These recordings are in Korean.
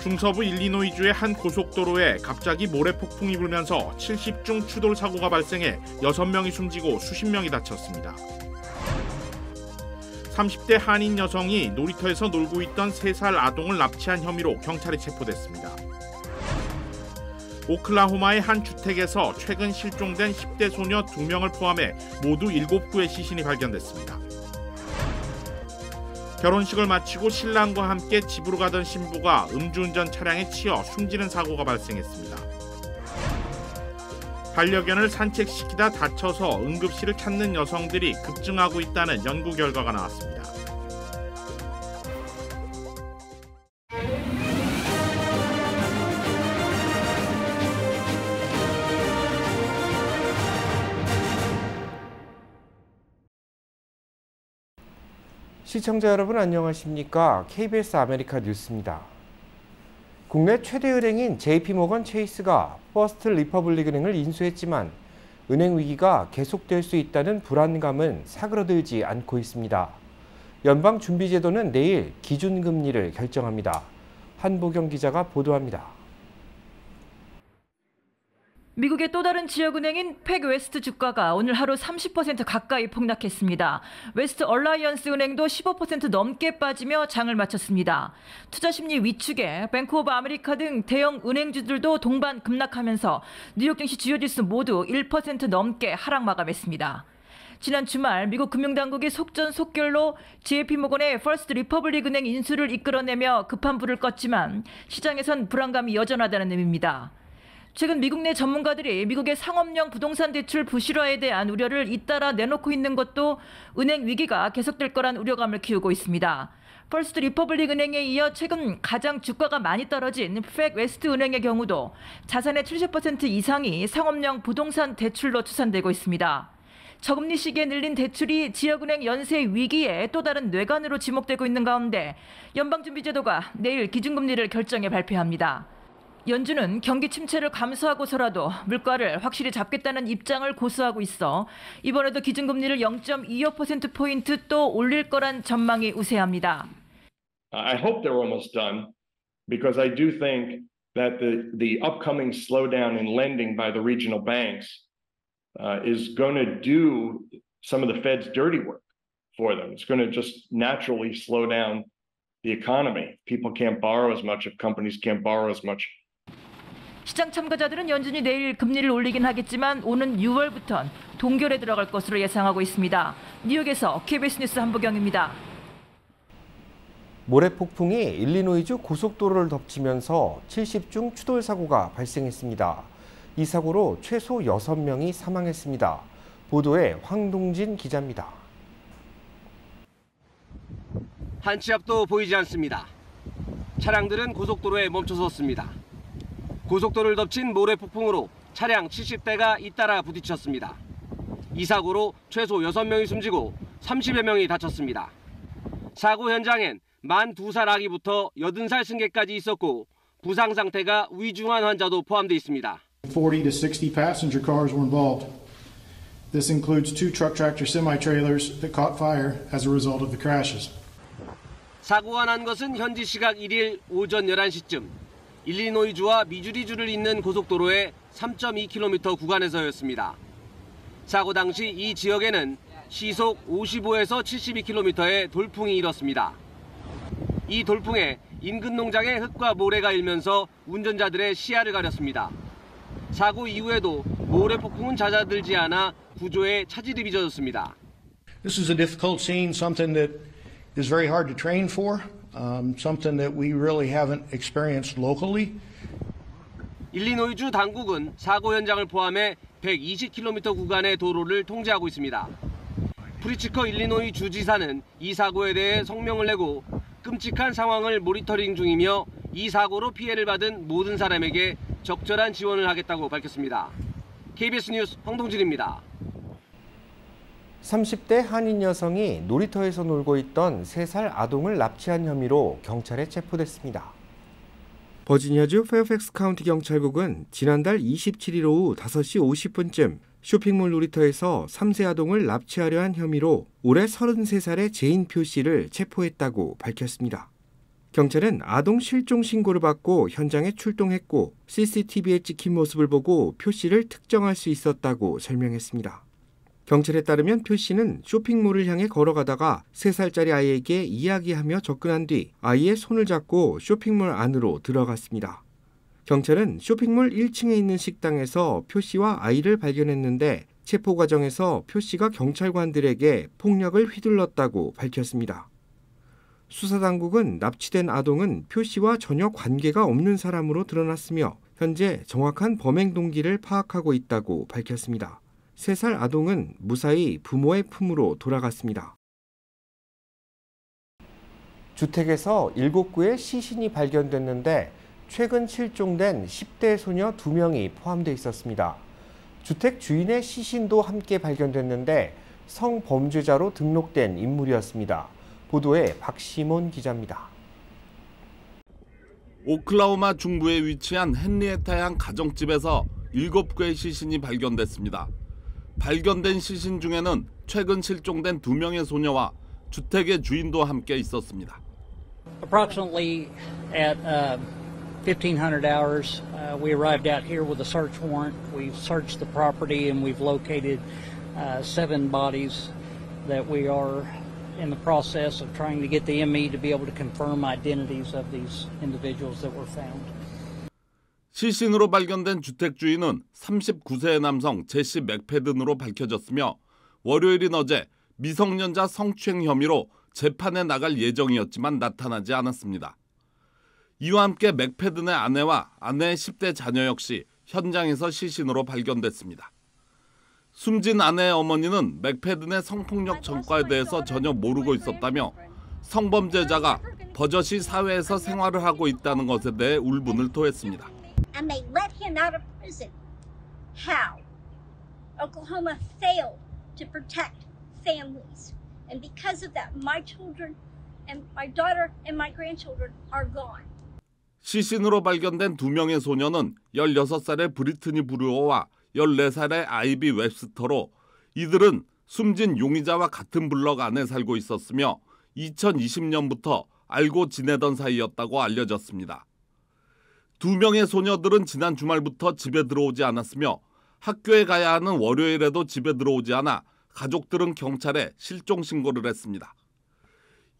중서부 일리노이주의 한 고속도로에 갑자기 모래폭풍이 불면서 70중 추돌 사고가 발생해 6명이 숨지고 수십 명이 다쳤습니다. 30대 한인 여성이 놀이터에서 놀고 있던 3살 아동을 납치한 혐의로 경찰에 체포됐습니다. 오클라호마의 한 주택에서 최근 실종된 10대 소녀 2명을 포함해 모두 7구의 시신이 발견됐습니다. 결혼식을 마치고 신랑과 함께 집으로 가던 신부가 음주운전 차량에 치여 숨지는 사고가 발생했습니다. 반려견을 산책시키다 다쳐서 응급실을 찾는 여성들이 급증하고 있다는 연구 결과가 나왔습니다. 시청자 여러분 안녕하십니까? KBS 아메리카 뉴스입니다. 국내 최대 은행인 JP모건 체이스가 퍼스트 리퍼블릭 은행을 인수했지만 은행 위기가 계속될 수 있다는 불안감은 사그러들지 않고 있습니다. 연방준비제도는 내일 기준금리를 결정합니다. 한보경 기자가 보도합니다. 미국의 또 다른 지역은행인 팩웨스트 주가가 오늘 하루 30% 가까이 폭락했습니다. 웨스트 얼라이언스 은행도 15% 넘게 빠지며 장을 마쳤습니다. 투자심리 위축에 뱅크 오브 아메리카 등 대형 은행주들도 동반 급락하면서 뉴욕 증시 주요 지수 모두 1% 넘게 하락 마감했습니다. 지난 주말 미국 금융당국이 속전속결로 JP모건의 퍼스트 리퍼블릭 은행 인수를 이끌어내며 급한 불을 껐지만 시장에선 불안감이 여전하다는 의미입니다. 최근 미국 내 전문가들이 미국의 상업용 부동산 대출 부실화에 대한 우려를 잇따라 내놓고 있는 것도 은행 위기가 계속될 거란 우려감을 키우고 있습니다. 퍼스트 리퍼블릭 은행에 이어 최근 가장 주가가 많이 떨어진 팩웨스트 은행의 경우도 자산의 70% 이상이 상업용 부동산 대출로 추산되고 있습니다. 저금리 시기에 늘린 대출이 지역은행 연쇄 위기에 또 다른 뇌관으로 지목되고 있는 가운데 연방준비제도가 내일 기준금리를 결정해 발표합니다. 연준은 경기 침체를 감수하고서라도 물가를 확실히 잡겠다는 입장을 고수하고 있어 이번에도 기준금리를 0.25%포인트 또 올릴 거란 전망이 우세합니다. I hope they're almost done because I do think that the upcoming slowdown in lending by the regional banks is going to do some of the Fed's dirty work for them. It's going to just naturally slow down the economy. People can't borrow as much if companies can't borrow as much. 시장 참가자들은 연준이 내일 금리를 올리긴 하겠지만 오는 6월부터는 동결에 들어갈 것으로 예상하고 있습니다. 뉴욕에서 KBS 뉴스 한보경입니다. 모래폭풍이 일리노이주 고속도로를 덮치면서 70중 추돌 사고가 발생했습니다. 이 사고로 최소 6명이 사망했습니다. 보도에 황동진 기자입니다. 한 치 앞도 보이지 않습니다. 차량들은 고속도로에 멈춰섰습니다. 고속도로를 덮친 모래폭풍으로 차량 70대가 잇따라 부딪혔습니다. 이 사고로 최소 6명이 숨지고 30여 명이 다쳤습니다. 사고 현장엔 만 2살 아기부터 80살 승객까지 있었고 부상 상태가 위중한 환자도 포함되어 있습니다. 40 to 60 passenger cars were involved. This includes 2 truck tractor semi-trailers that caught fire as a result of the crashes. 사고가 난 것은 현지 시각 1일 오전 11시쯤 일리노이주와 미주리주를 잇는 고속도로의 3.2km 구간에서였습니다. 사고 당시 이 지역에는 시속 55에서 72km의 돌풍이 일었습니다. 이 돌풍에 인근 농장의 흙과 모래가 일면서 운전자들의 시야를 가렸습니다. 사고 이후에도 모래폭풍은 잦아들지 않아 구조에 차질이 빚어졌습니다. This is a difficult scene, something that is very hard to train for, something that we really haven't experienced locally. 일리노이주 당국은 사고 현장을 포함해 120km 구간의 도로를 통제하고 있습니다. 프리츠커 일리노이 주지사는 이 사고에 대해 성명을 내고 끔찍한 상황을 모니터링 중이며 이 사고로 피해를 받은 모든 사람에게 적절한 지원을 하겠다고 밝혔습니다. KBS 뉴스 황동진입니다. 30대 한인 여성이 놀이터에서 놀고 있던 3살 아동을 납치한 혐의로 경찰에 체포됐습니다. 버지니아주 페어팩스 카운티 경찰국은 지난달 27일 오후 5시 50분쯤 쇼핑몰 놀이터에서 3세 아동을 납치하려 한 혐의로 올해 33살의 제인 표 씨를 체포했다고 밝혔습니다. 경찰은 아동 실종 신고를 받고 현장에 출동했고 CCTV에 찍힌 모습을 보고 표 씨를 특정할 수 있었다고 설명했습니다. 경찰에 따르면 표 씨는 쇼핑몰을 향해 걸어가다가 3살짜리 아이에게 이야기하며 접근한 뒤 아이의 손을 잡고 쇼핑몰 안으로 들어갔습니다. 경찰은 쇼핑몰 1층에 있는 식당에서 표 씨와 아이를 발견했는데 체포 과정에서 표 씨가 경찰관들에게 폭력을 휘둘렀다고 밝혔습니다. 수사당국은 납치된 아동은 표 씨와 전혀 관계가 없는 사람으로 드러났으며 현재 정확한 범행 동기를 파악하고 있다고 밝혔습니다. 3살 아동은 무사히 부모의 품으로 돌아갔습니다. 주택에서 7구의 시신이 발견됐는데 최근 실종된 10대 소녀 2명이 포함되어 있었습니다. 주택 주인의 시신도 함께 발견됐는데 성범죄자로 등록된 인물이었습니다. 보도에 박시몬 기자입니다. 오클라호마 중부에 위치한 헨리에타양 가정집에서 7구의 시신이 발견됐습니다. 발견된 시신 중에는 최근 실종된 2명의 소녀와 주택의 주인도 함께 있었습니다. Approximately at 1500 hours, we arrived out here with a search warrant. We've searched the property and we've located 7 bodies that we are in the process of trying to get the ME to be able to confirm identities of these individuals that were found. 시신으로 발견된 주택 주인은 39세의 남성 제시 맥패든으로 밝혀졌으며 월요일인 어제 미성년자 성추행 혐의로 재판에 나갈 예정이었지만 나타나지 않았습니다. 이와 함께 맥패든의 아내와 아내의 10대 자녀 역시 현장에서 시신으로 발견됐습니다. 숨진 아내의 어머니는 맥패든의 성폭력 전과에 대해서 전혀 모르고 있었다며 성범죄자가 버젓이 사회에서 생활을 하고 있다는 것에 대해 울분을 토했습니다. And they let him out of prison. How? Oklahoma failed to protect families. And because of that, my children and my daughter and my grandchildren are gone. 시신으로 발견된 2명의 소녀는 16살의 브리트니 브루어와 14살의 아이비 웹스터로 이들은 숨진 용의자와 같은 블럭 안에 살고 있었으며 2020년부터 알고 지내던 사이였다고 알려졌습니다. 2명의 소녀들은 지난 주말부터 집에 들어오지 않았으며 학교에 가야 하는 월요일에도 집에 들어오지 않아 가족들은 경찰에 실종 신고를 했습니다.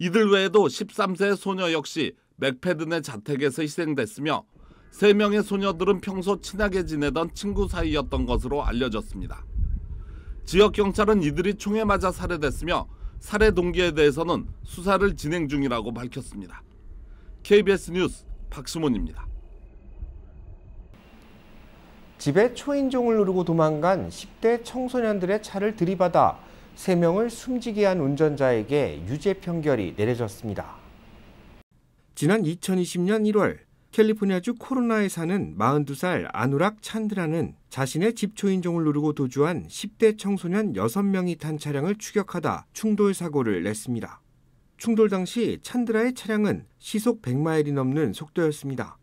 이들 외에도 13세의 소녀 역시 맥패든의 자택에서 희생됐으며 3명의 소녀들은 평소 친하게 지내던 친구 사이였던 것으로 알려졌습니다. 지역 경찰은 이들이 총에 맞아 살해됐으며 살해 동기에 대해서는 수사를 진행 중이라고 밝혔습니다. KBS 뉴스 박시몬입니다. 집에 초인종을 누르고 도망간 10대 청소년들의 차를 들이받아 3명을 숨지게 한 운전자에게 유죄 판결이 내려졌습니다. 지난 2020년 1월 캘리포니아주 코로나에 사는 42살 아누락 찬드라는 자신의 집 초인종을 누르고 도주한 10대 청소년 6명이 탄 차량을 추격하다 충돌 사고를 냈습니다. 충돌 당시 찬드라의 차량은 시속 100마일이 넘는 속도였습니다.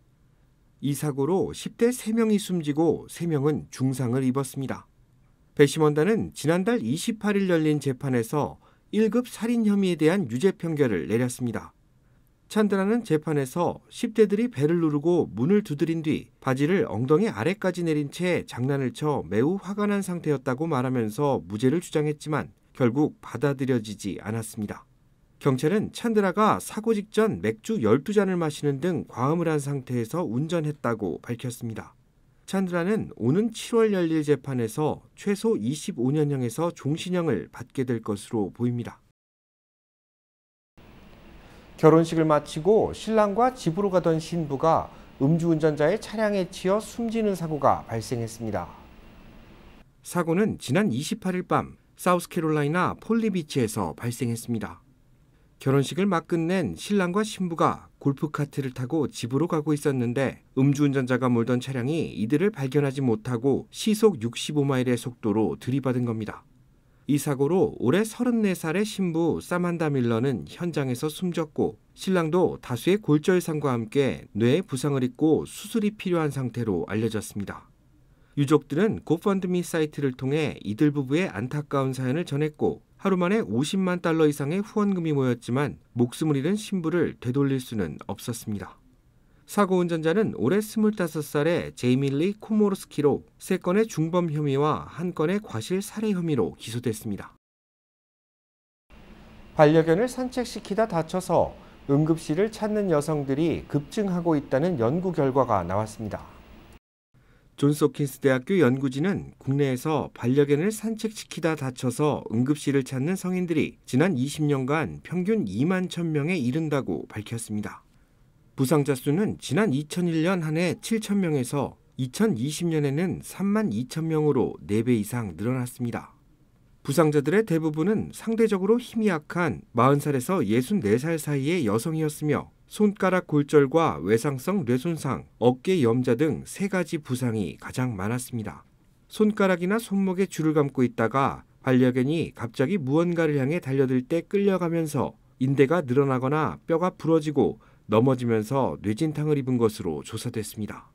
이 사고로 10대 3명이 숨지고 3명은 중상을 입었습니다. 배심원단은 지난달 28일 열린 재판에서 1급 살인 혐의에 대한 유죄 판결을 내렸습니다. 찬드라는 재판에서 10대들이 배를 누르고 문을 두드린 뒤 바지를 엉덩이 아래까지 내린 채 장난을 쳐 매우 화가 난 상태였다고 말하면서 무죄를 주장했지만 결국 받아들여지지 않았습니다. 경찰은 찬드라가 사고 직전 맥주 12잔을 마시는 등 과음을 한 상태에서 운전했다고 밝혔습니다. 찬드라는 오는 7월 열릴 재판에서 최소 25년형에서 종신형을 받게 될 것으로 보입니다. 결혼식을 마치고 신랑과 집으로 가던 신부가 음주운전자의 차량에 치여 숨지는 사고가 발생했습니다. 사고는 지난 28일 밤 사우스캐롤라이나 폴리비치에서 발생했습니다. 결혼식을 막 끝낸 신랑과 신부가 골프카트를 타고 집으로 가고 있었는데 음주운전자가 몰던 차량이 이들을 발견하지 못하고 시속 65마일의 속도로 들이받은 겁니다. 이 사고로 올해 34살의 신부 사만다 밀러는 현장에서 숨졌고 신랑도 다수의 골절상과 함께 뇌에 부상을 입고 수술이 필요한 상태로 알려졌습니다. 유족들은 고펀드미 사이트를 통해 이들 부부의 안타까운 사연을 전했고 하루 만에 50만 달러 이상의 후원금이 모였지만 목숨을 잃은 신부를 되돌릴 수는 없었습니다. 사고 운전자는 올해 25살의 제이밀리 코모르스키로 3건의 중범 혐의와 1건의 과실 살해 혐의로 기소됐습니다. 반려견을 산책시키다 다쳐서 응급실을 찾는 여성들이 급증하고 있다는 연구 결과가 나왔습니다. 존스홉킨스 대학교 연구진은 국내에서 반려견을 산책시키다 다쳐서 응급실을 찾는 성인들이 지난 20년간 평균 2만 1,000명에 이른다고 밝혔습니다. 부상자 수는 지난 2001년 한 해 7,000명에서 2020년에는 3만 2,000명으로 4배 이상 늘어났습니다. 부상자들의 대부분은 상대적으로 힘이 약한 40살에서 64살 사이의 여성이었으며 손가락 골절과 외상성 뇌손상, 어깨 염자 등 3가지 부상이 가장 많았습니다. 손가락이나 손목에 줄을 감고 있다가 반려견이 갑자기 무언가를 향해 달려들 때 끌려가면서 인대가 늘어나거나 뼈가 부러지고 넘어지면서 뇌진탕을 입은 것으로 조사됐습니다.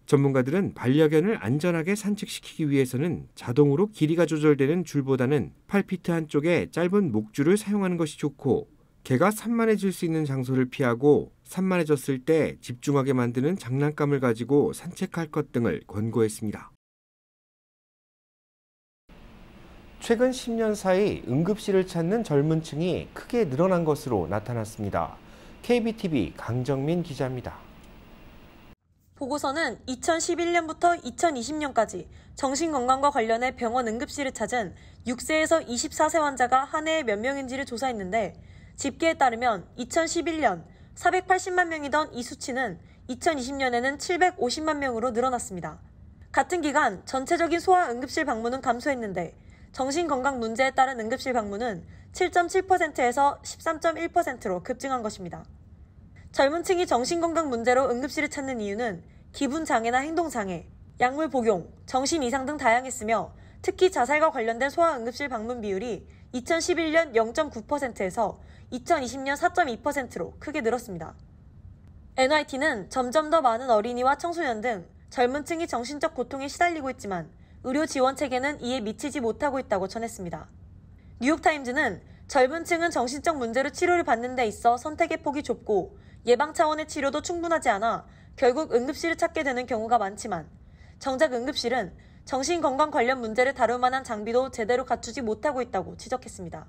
전문가들은 반려견을 안전하게 산책시키기 위해서는 자동으로 길이가 조절되는 줄보다는 팔피트 한쪽에 짧은 목줄을 사용하는 것이 좋고 개가 산만해질 수 있는 장소를 피하고 산만해졌을 때 집중하게 만드는 장난감을 가지고 산책할 것 등을 권고했습니다. 최근 10년 사이 응급실을 찾는 젊은 층이 크게 늘어난 것으로 나타났습니다. KBTV 강정민 기자입니다. 보고서는 2011년부터 2020년까지 정신건강과 관련해 병원 응급실을 찾은 6세에서 24세 환자가 한 해에 몇 명인지를 조사했는데 집계에 따르면 2011년 480만 명이던 이 수치는 2020년에는 750만 명으로 늘어났습니다. 같은 기간 전체적인 소아 응급실 방문은 감소했는데 정신건강 문제에 따른 응급실 방문은 7.7%에서 13.1%로 급증한 것입니다. 젊은 층이 정신건강 문제로 응급실을 찾는 이유는 기분장애나 행동장애, 약물 복용, 정신 이상 등 다양했으며 특히 자살과 관련된 소아 응급실 방문 비율이 2011년 0.9%에서 2020년 4.2%로 크게 늘었습니다. NYT는 점점 더 많은 어린이와 청소년 등 젊은 층이 정신적 고통에 시달리고 있지만 의료 지원 체계는 이에 미치지 못하고 있다고 전했습니다. 뉴욕타임즈는 젊은 층은 정신적 문제로 치료를 받는 데 있어 선택의 폭이 좁고 예방 차원의 치료도 충분하지 않아 결국 응급실을 찾게 되는 경우가 많지만 정작 응급실은 정신건강 관련 문제를 다룰 만한 장비도 제대로 갖추지 못하고 있다고 지적했습니다.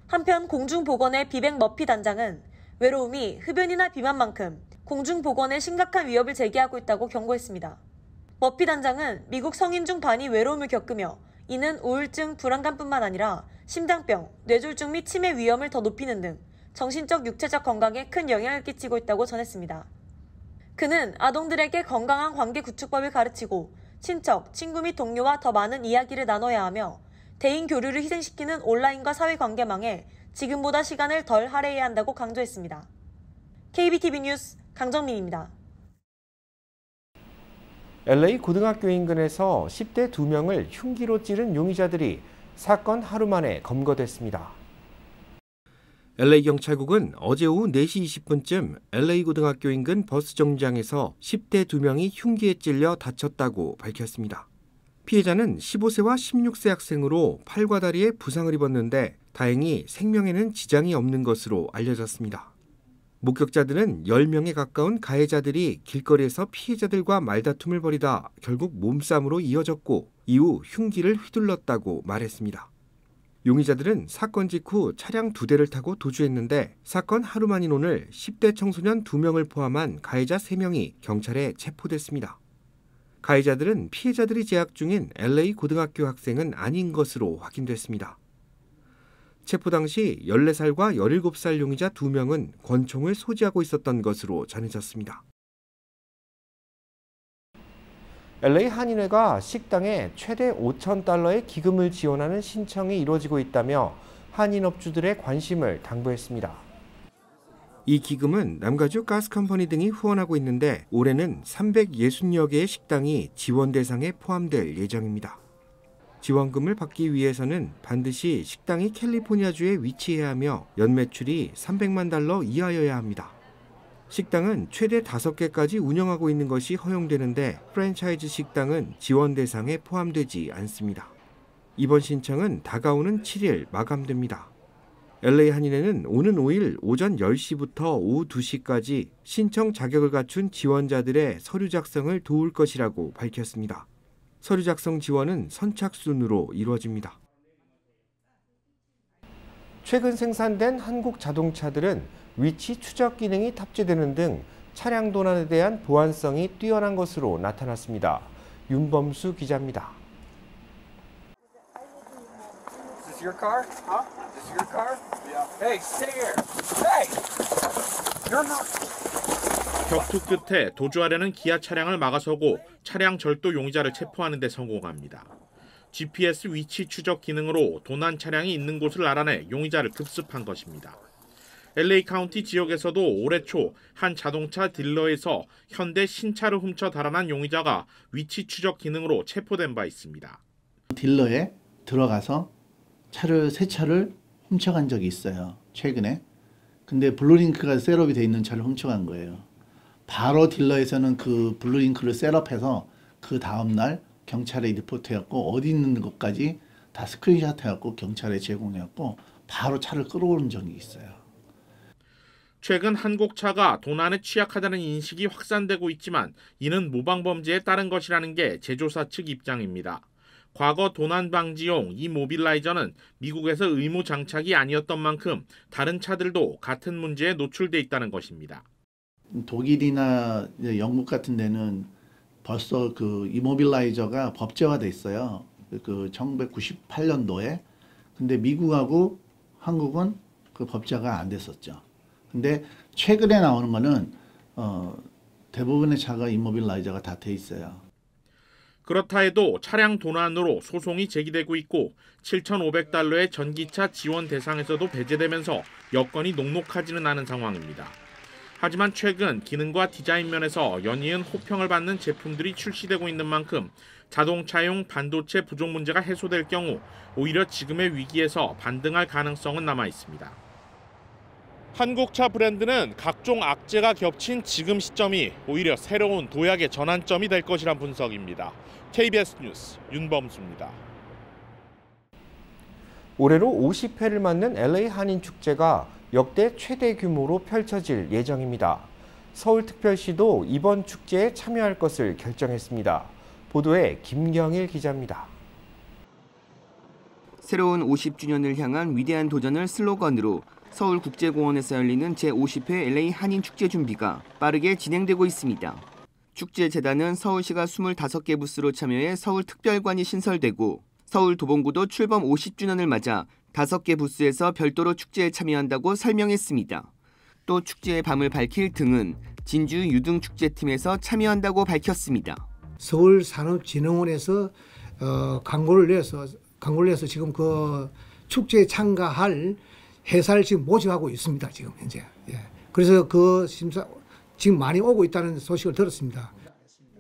한편 공중보건의 비백 머피 단장은 외로움이 흡연이나 비만만큼 공중보건에 심각한 위협을 제기하고 있다고 경고했습니다. 머피 단장은 미국 성인 중 반이 외로움을 겪으며 이는 우울증, 불안감뿐만 아니라 심장병, 뇌졸중 및 치매 위험을 더 높이는 등 정신적, 육체적 건강에 큰 영향을 끼치고 있다고 전했습니다. 그는 아동들에게 건강한 관계 구축법을 가르치고 친척, 친구 및 동료와 더 많은 이야기를 나눠야 하며 대인 교류를 희생시키는 온라인과 사회관계망에 지금보다 시간을 덜 할애해야 한다고 강조했습니다. KBTV 뉴스 강정민입니다. LA 고등학교 인근에서 10대 2명을 흉기로 찌른 용의자들이 사건 하루 만에 검거됐습니다. LA 경찰국은 어제 오후 4시 20분쯤 LA 고등학교 인근 버스 정류장에서 10대 2명이 흉기에 찔려 다쳤다고 밝혔습니다. 피해자는 15세와 16세 학생으로 팔과 다리에 부상을 입었는데 다행히 생명에는 지장이 없는 것으로 알려졌습니다. 목격자들은 10명에 가까운 가해자들이 길거리에서 피해자들과 말다툼을 벌이다 결국 몸싸움으로 이어졌고 이후 흉기를 휘둘렀다고 말했습니다. 용의자들은 사건 직후 차량 2대를 타고 도주했는데 사건 하루 만인 오늘 10대 청소년 2명을 포함한 가해자 3명이 경찰에 체포됐습니다. 가해자들은 피해자들이 재학 중인 LA 고등학교 학생은 아닌 것으로 확인됐습니다. 체포 당시 14살과 17살 용의자 2명은 권총을 소지하고 있었던 것으로 전해졌습니다. LA 한인회가 식당에 최대 $5,000의 기금을 지원하는 신청이 이루어지고 있다며 한인업주들의 관심을 당부했습니다. 이 기금은 남가주 가스컴퍼니 등이 후원하고 있는데 올해는 360여 개의 식당이 지원 대상에 포함될 예정입니다. 지원금을 받기 위해서는 반드시 식당이 캘리포니아주에 위치해야 하며 연매출이 $300만 이하여야 합니다. 식당은 최대 5개까지 운영하고 있는 것이 허용되는데 프랜차이즈 식당은 지원 대상에 포함되지 않습니다. 이번 신청은 다가오는 7일 마감됩니다. LA 한인회는 오는 5일 오전 10시부터 오후 2시까지 신청 자격을 갖춘 지원자들의 서류 작성을 도울 것이라고 밝혔습니다. 서류 작성 지원은 선착순으로 이루어집니다. 최근 생산된 한국 자동차들은 위치 추적 기능이 탑재되는 등 차량 도난에 대한 보안성이 뛰어난 것으로 나타났습니다. 윤범수 기자입니다. Is this your car? Huh? Is this your car? Yeah. Hey, stay here. Hey! You're not. 격투 끝에 도주하려는 기아 차량을 막아서고 차량 절도 용의자를 체포하는 데 성공합니다. GPS 위치 추적 기능으로 도난 차량이 있는 곳을 알아내 용의자를 급습한 것입니다. LA 카운티 지역에서도 올해 초 한 자동차 딜러에서 현대 신차를 훔쳐 달아난 용의자가 위치 추적 기능으로 체포된 바 있습니다. 딜러에 들어가서 새 차를 훔쳐간 적이 있어요. 최근에. 근데 블루링크가 셋업이 돼 있는 차를 훔쳐간 거예요. 바로 딜러에서는 그 블루링크를 셋업해서 그 다음날 경찰에 리포트해갖고 어디 있는 것까지 다 스크린샷 해갖고 경찰에 제공해갖고 바로 차를 끌어오는 적이 있어요. 최근 한국 차가 도난에 취약하다는 인식이 확산되고 있지만 이는 모방범죄에 따른 것이라는 게 제조사 측 입장입니다. 과거 도난 방지용 이 모빌라이저는 미국에서 의무 장착이 아니었던 만큼 다른 차들도 같은 문제에 노출돼 있다는 것입니다. 독일이나 영국 같은 데는 벌써 그 이모빌라이저가 법제화돼 있어요. 그 1998년도에. 근데 미국하고 한국은 그 법제화가 안 됐었죠. 근데 최근에 나오는 거는 대부분의 차가 이모빌라이저가 다 돼 있어요. 그렇다 해도 차량 도난으로 소송이 제기되고 있고 7,500달러의 전기차 지원 대상에서도 배제되면서 여건이 녹록하지는 않은 상황입니다. 하지만 최근 기능과 디자인 면에서 연이은 호평을 받는 제품들이 출시되고 있는 만큼 자동차용 반도체 부족 문제가 해소될 경우 오히려 지금의 위기에서 반등할 가능성은 남아 있습니다. 한국차 브랜드는 각종 악재가 겹친 지금 시점이 오히려 새로운 도약의 전환점이 될 것이란 분석입니다. KBS 뉴스 윤범수입니다. 올해로 50회를 맞는 LA 한인축제가 역대 최대 규모로 펼쳐질 예정입니다. 서울특별시도 이번 축제에 참여할 것을 결정했습니다. 보도에 김경일 기자입니다. 새로운 50주년을 향한 위대한 도전을 슬로건으로 서울국제공원에서 열리는 제50회 LA 한인축제 준비가 빠르게 진행되고 있습니다. 축제재단은 서울시가 25개 부스로 참여해 서울특별관이 신설되고 서울도봉구도 출범 50주년을 맞아 5개 부스에서 별도로 축제에 참여한다고 설명했습니다. 또 축제의 밤을 밝힐 등은 진주 유등축제팀에서 참여한다고 밝혔습니다. 서울산업진흥원에서 광고를 내서 지금 그 축제에 참가할 회사를 지금 모집하고 있습니다. 지금 현재. 예. 그래서 그 심사 지금 많이 오고 있다는 소식을 들었습니다.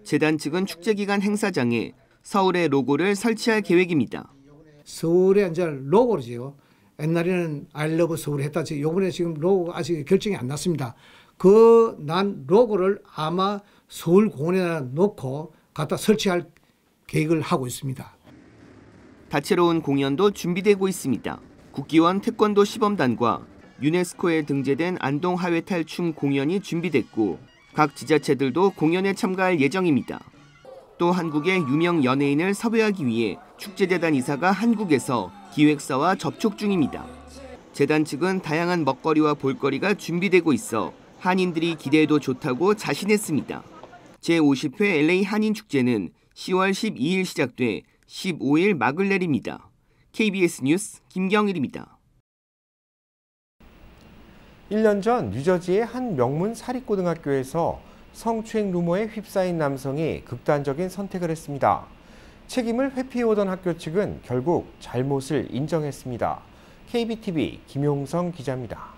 재단 측은 축제 기간 행사장에 서울의 로고를 설치할 계획입니다. 서울의 이제 로고로지요. 옛날에는 I love 서울 했다지. 이번에 지금 로고가 아직 결정이 안 났습니다. 그 난 로고를 아마 서울공원에다 놓고 갖다 설치할 계획을 하고 있습니다. 다채로운 공연도 준비되고 있습니다. 국기원 태권도 시범단과 유네스코에 등재된 안동 하회탈춤 공연이 준비됐고 각 지자체들도 공연에 참가할 예정입니다. 또 한국의 유명 연예인을 섭외하기 위해 축제재단 이사가 한국에서 기획사와 접촉 중입니다. 재단 측은 다양한 먹거리와 볼거리가 준비되고 있어 한인들이 기대해도 좋다고 자신했습니다. 제50회 LA 한인축제는 10월 12일 시작돼 15일 막을 내립니다. KBS 뉴스 김경일입니다. 1년 전 뉴저지의 한 명문 사립고등학교에서 성추행 루머에 휩싸인 남성이 극단적인 선택을 했습니다. 책임을 회피해오던 학교 측은 결국 잘못을 인정했습니다. KBTV 김용성 기자입니다.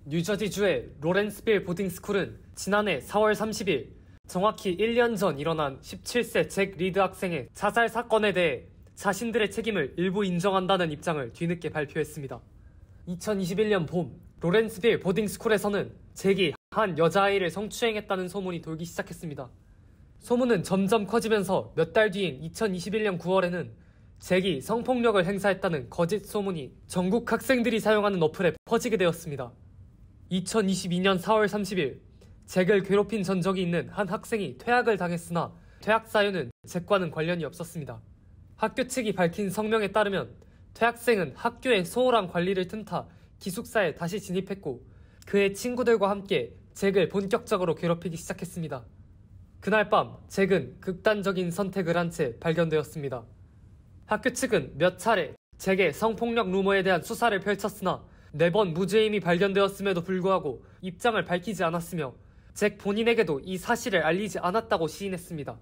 뉴저지주의 로렌스빌 보딩스쿨은 지난해 4월 30일 정확히 1년 전 일어난 17세 잭 리드 학생의 자살 사건에 대해 자신들의 책임을 일부 인정한다는 입장을 뒤늦게 발표했습니다. 2021년 봄 로렌스빌 보딩스쿨에서는 잭이 한 여자아이를 성추행했다는 소문이 돌기 시작했습니다. 소문은 점점 커지면서 몇 달 뒤인 2021년 9월에는 잭이 성폭력을 행사했다는 거짓 소문이 전국 학생들이 사용하는 어플에 퍼지게 되었습니다. 2022년 4월 30일 잭을 괴롭힌 전적이 있는 한 학생이 퇴학을 당했으나 퇴학 사유는 잭과는 관련이 없었습니다. 학교 측이 밝힌 성명에 따르면 퇴학생은 학교의 소홀한 관리를 틈타 기숙사에 다시 진입했고 그의 친구들과 함께 잭을 본격적으로 괴롭히기 시작했습니다. 그날 밤 잭은 극단적인 선택을 한 채 발견되었습니다. 학교 측은 몇 차례 잭의 성폭력 루머에 대한 수사를 펼쳤으나 4번 무죄임이 발견되었음에도 불구하고 입장을 밝히지 않았으며 잭 본인에게도 이 사실을 알리지 않았다고 시인했습니다.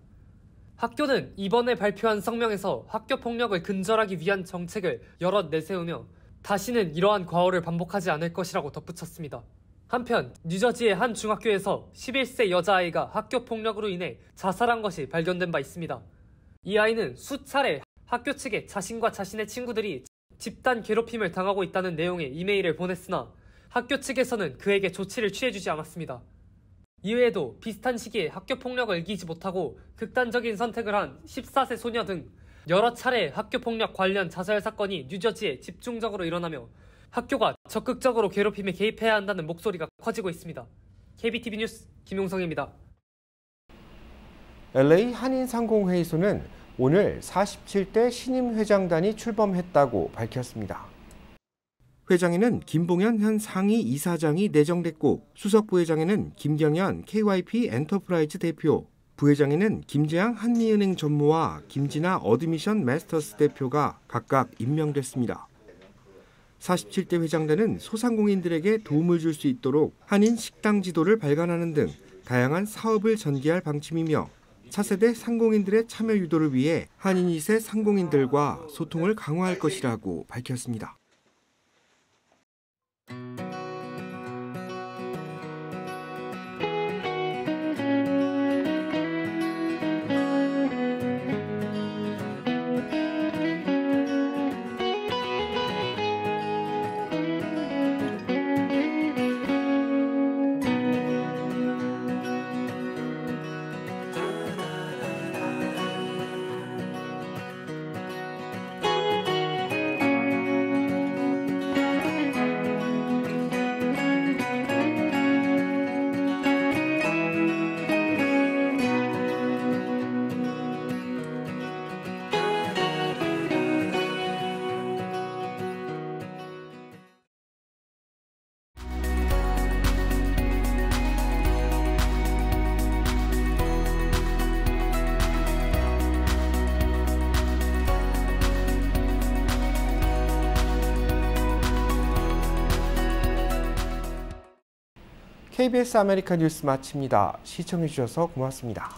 학교는 이번에 발표한 성명에서 학교 폭력을 근절하기 위한 정책을 여럿 내세우며 다시는 이러한 과오를 반복하지 않을 것이라고 덧붙였습니다. 한편 뉴저지의 한 중학교에서 11세 여자아이가 학교 폭력으로 인해 자살한 것이 발견된 바 있습니다. 이 아이는 수차례 학교 측에 자신과 자신의 친구들이 집단 괴롭힘을 당하고 있다는 내용의 이메일을 보냈으나 학교 측에서는 그에게 조치를 취해주지 않았습니다. 이외에도 비슷한 시기에 학교 폭력을 이기지 못하고 극단적인 선택을 한 14세 소녀 등 여러 차례 학교 폭력 관련 자살 사건이 뉴저지에 집중적으로 일어나며 학교가 적극적으로 괴롭힘에 개입해야 한다는 목소리가 커지고 있습니다. KBTV 뉴스 김용성입니다. LA 한인상공회의소는 오늘 47대 신임 회장단이 출범했다고 밝혔습니다. 회장에는 김봉현 현 상위 이사장이 내정됐고 수석 부회장에는 김경현 KYP 엔터프라이즈 대표, 부회장에는 김재양 한미은행 전무와 김진아 어드미션 마스터스 대표가 각각 임명됐습니다. 47대 회장단은 소상공인들에게 도움을 줄 수 있도록 한인 식당 지도를 발간하는 등 다양한 사업을 전개할 방침이며 차세대 상공인들의 참여 유도를 위해 한인 2세 상공인들과 소통을 강화할 것이라고 밝혔습니다. KBS 아메리카 뉴스 마칩니다. 시청해주셔서 고맙습니다.